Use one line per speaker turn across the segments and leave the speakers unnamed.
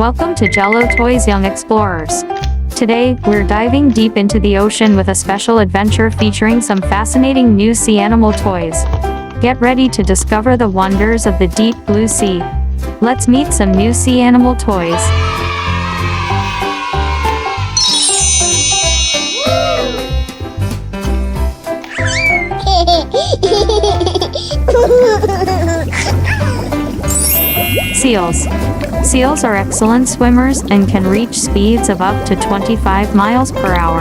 Welcome to Jello Toys Young Explorers. Today, we're diving deep into the ocean with a special adventure featuring some fascinating new sea animal toys. Get ready to discover the wonders of the deep blue sea. Let's meet some new sea animal toys. Seals. Seals are excellent swimmers and can reach speeds of up to 25 miles per hour.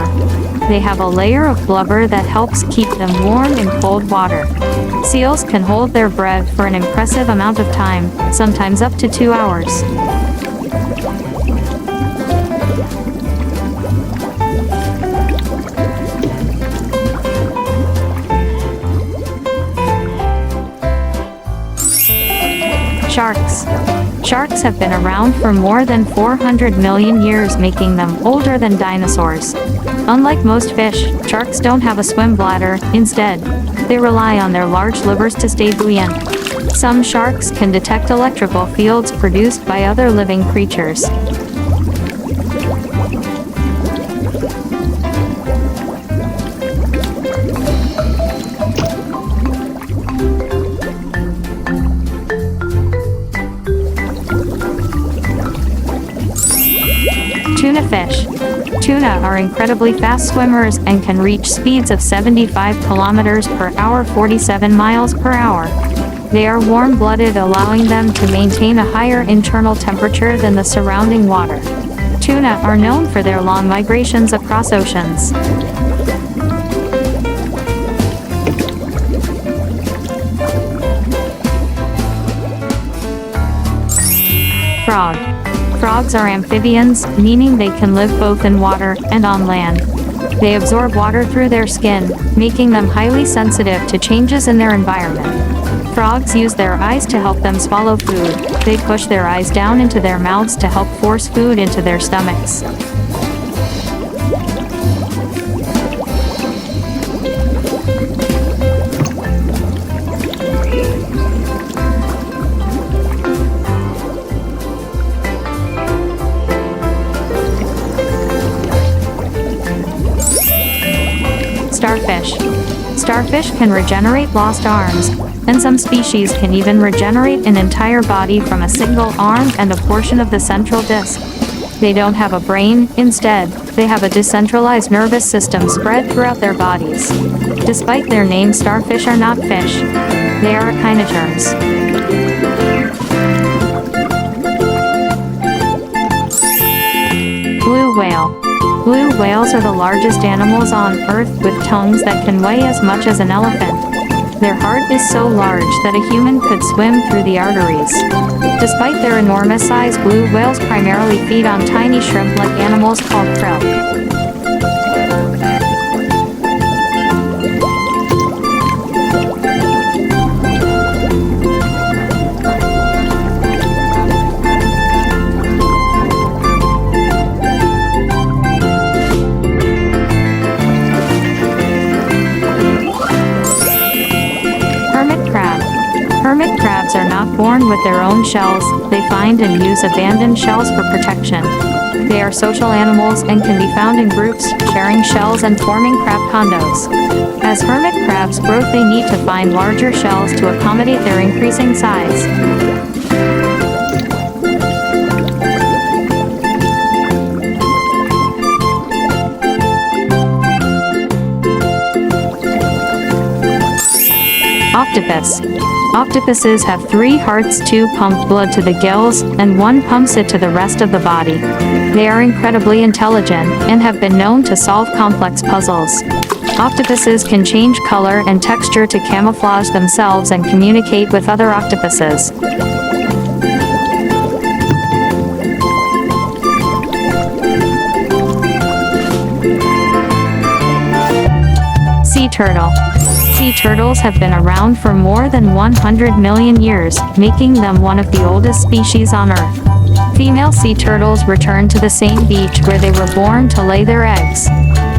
They have a layer of blubber that helps keep them warm in cold water. Seals can hold their breath for an impressive amount of time, sometimes up to 2 hours. Sharks. Sharks have been around for more than 400 million years, making them older than dinosaurs. Unlike most fish, sharks don't have a swim bladder. Instead, they rely on their large livers to stay buoyant. Some sharks can detect electrical fields produced by other living creatures. Tuna fish. Tuna are incredibly fast swimmers and can reach speeds of 75 kilometers per hour, 47 miles per hour. They are warm-blooded, allowing them to maintain a higher internal temperature than the surrounding water. Tuna are known for their long migrations across oceans. Frog. Frogs are amphibians, meaning they can live both in water and on land. They absorb water through their skin, making them highly sensitive to changes in their environment. Frogs use their eyes to help them swallow food. They push their eyes down into their mouths to help force food into their stomachs. Starfish. Starfish can regenerate lost arms, and some species can even regenerate an entire body from a single arm and a portion of the central disc. They don't have a brain. Instead, they have a decentralized nervous system spread throughout their bodies. Despite their name, starfish are not fish. They are echinoderms. Blue whale. Blue whales are the largest animals on Earth, with tongues that can weigh as much as an elephant. Their heart is so large that a human could swim through the arteries. Despite their enormous size, blue whales primarily feed on tiny shrimp-like animals called krill. Hermit crabs are not born with their own shells. They find and use abandoned shells for protection. They are social animals and can be found in groups, sharing shells and forming crab condos. As hermit crabs grow, they need to find larger shells to accommodate their increasing size. Octopus. Octopuses have 3 hearts, 2 pump blood to the gills, and 1 pumps it to the rest of the body. They are incredibly intelligent, and have been known to solve complex puzzles. Octopuses can change color and texture to camouflage themselves and communicate with other octopuses. Sea turtle. Sea turtles have been around for more than 100 million years, making them one of the oldest species on Earth. Female sea turtles return to the same beach where they were born to lay their eggs.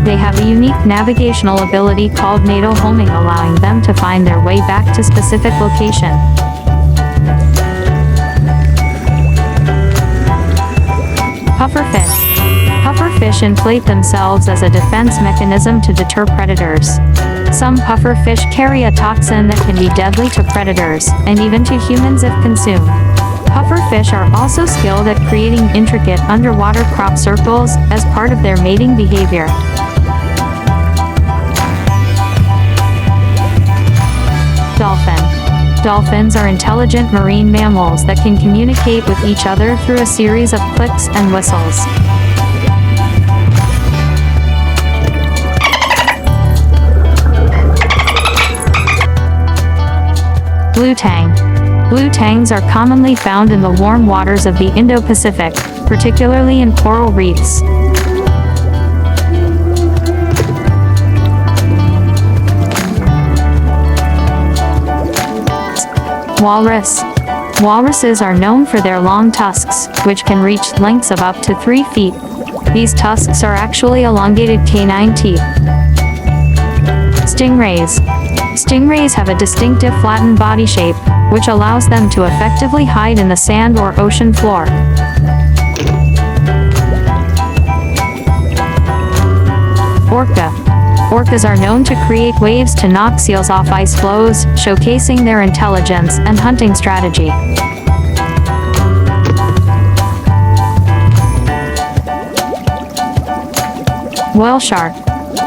They have a unique navigational ability called natal homing, allowing them to find their way back to specific location. Pufferfish. Pufferfish inflate themselves as a defense mechanism to deter predators. Some pufferfish carry a toxin that can be deadly to predators, and even to humans if consumed. Pufferfish are also skilled at creating intricate underwater crop circles as part of their mating behavior. Dolphin. Dolphins are intelligent marine mammals that can communicate with each other through a series of clicks and whistles. Blue tang. Blue tangs are commonly found in the warm waters of the Indo-Pacific, particularly in coral reefs. Walrus. Walruses are known for their long tusks, which can reach lengths of up to 3 feet. These tusks are actually elongated canine teeth. Stingrays. Stingrays have a distinctive flattened body shape, which allows them to effectively hide in the sand or ocean floor. Orca. Orcas are known to create waves to knock seals off ice floes, showcasing their intelligence and hunting strategy. Whale shark.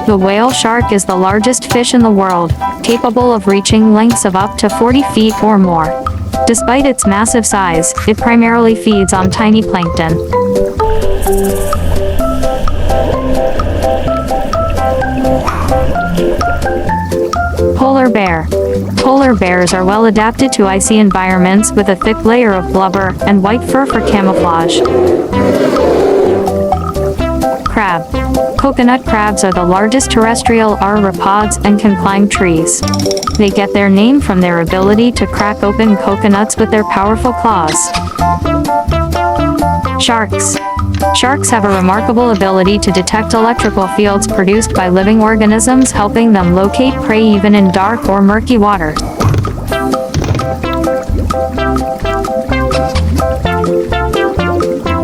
The whale shark is the largest fish in the world, capable of reaching lengths of up to 40 feet or more. Despite its massive size, it primarily feeds on tiny plankton. Polar bear. Polar bears are well adapted to icy environments with a thick layer of blubber and white fur for camouflage. Crab. Coconut crabs are the largest terrestrial arthropods and can climb trees. They get their name from their ability to crack open coconuts with their powerful claws. Sharks. Sharks have a remarkable ability to detect electrical fields produced by living organisms, helping them locate prey even in dark or murky water.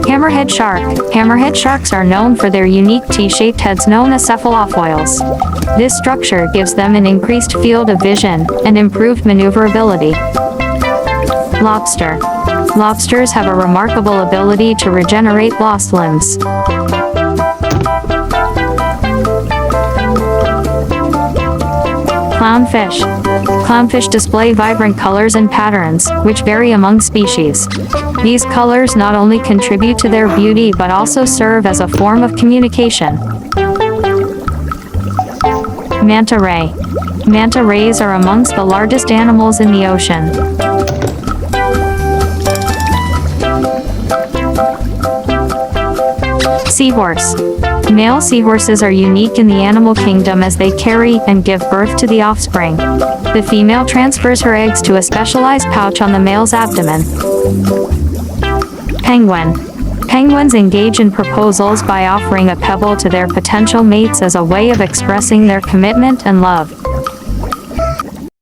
Hammerhead shark. Hammerhead sharks are known for their unique T-shaped heads known as cephalofoils. This structure gives them an increased field of vision and improved maneuverability. Lobster. Lobsters have a remarkable ability to regenerate lost limbs. Clownfish. Clownfish display vibrant colors and patterns, which vary among species. These colors not only contribute to their beauty but also serve as a form of communication. Manta ray. Manta rays are amongst the largest animals in the ocean. Seahorse. Male seahorses are unique in the animal kingdom as they carry and give birth to the offspring. The female transfers her eggs to a specialized pouch on the male's abdomen. Penguin. Penguins engage in proposals by offering a pebble to their potential mates as a way of expressing their commitment and love.